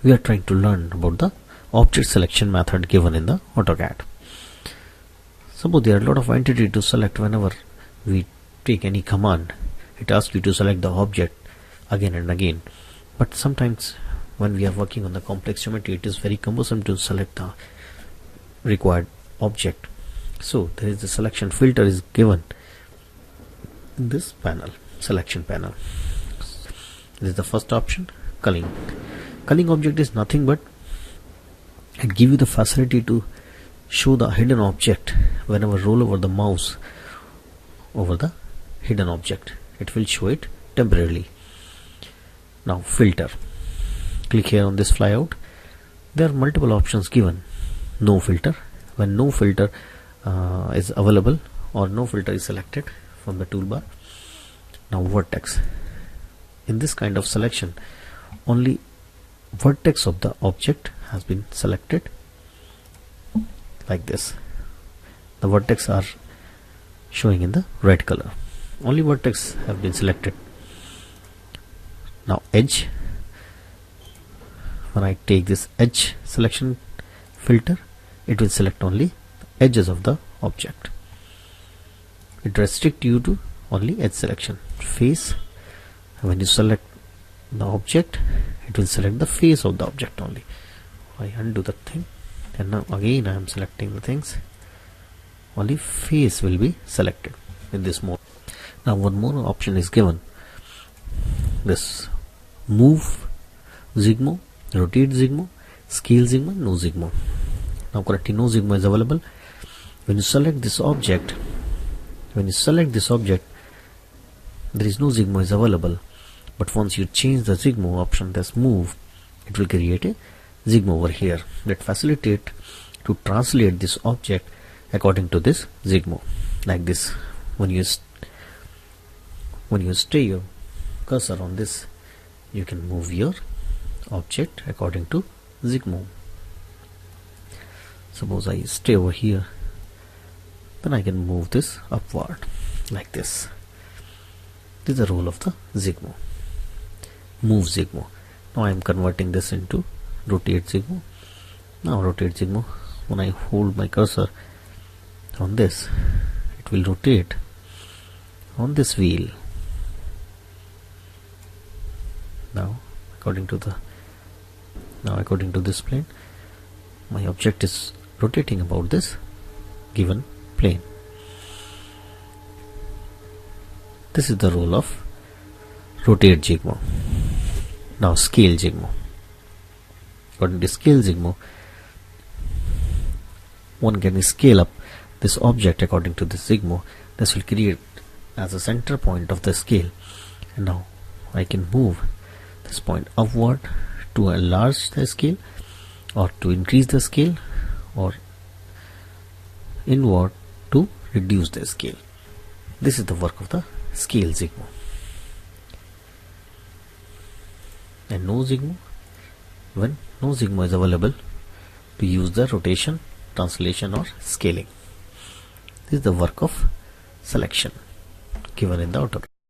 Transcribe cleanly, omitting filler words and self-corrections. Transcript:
we are trying to learn about the object selection method given in the AutoCAD. Suppose there are a lot of entities to select. Whenever we take any command, it asks you to select the object again and again, but sometimes when we are working on the complex geometry, it is very cumbersome to select the required object. So there is the selection filter is given in this panel, selection panel. This is the first option, culling. Culling object is nothing but it gives you the facility to show the hidden object. Whenever roll over the mouse over the hidden object, it will show it temporarily. Now filter, click here on this flyout. There are multiple options given. No filter, when no filter is available or no filter is selected from the toolbar. Now vertex, in this kind of selection only vertex of the object has been selected, like this. The vertex are showing in the red color, only vertex have been selected. Now edge, when I take this edge selection filter, it will select only the edges of the object. It restricts you to only edge selection. Face, when you select the object, it will select the face of the object only. I undo the thing, and now again I am selecting the things. Only face will be selected in this mode. Now one more option is given, this move Zigmo, rotate Zigmo, scale Zigmo, no Zigmo. Now currently no Zigmo is available. When you select this object, there is no Zigmo is available, but once you change the Zigmo option, this move, it will create a Zigmo over here that facilitate to translate this object according to this Zigmo, like this. When you stay your cursor on this, you can move your object according to Zigmo. Suppose I stay over here, then I can move this upward like this. This is the role of the Zigmo, move Zigmo. Now I am converting this into rotate Zigmo. Now rotate Zigmo, when I hold my cursor on this, it will rotate on this wheel. Now according to this plane, my object is rotating about this given plane. This is the role of rotate Zigmo. Now scale Zigmo. According to scale Zigmo, one can scale up this object according to this Zigmo. This will create as a center point of the scale, and now I can move this point upward to enlarge the scale, or to increase the scale, or inward to reduce the scale. This is the work of the scale Zigmo. And no Zigmo, when no Zigmo is available, to use the rotation, translation or scaling. This is the work of selection given in the AutoCAD.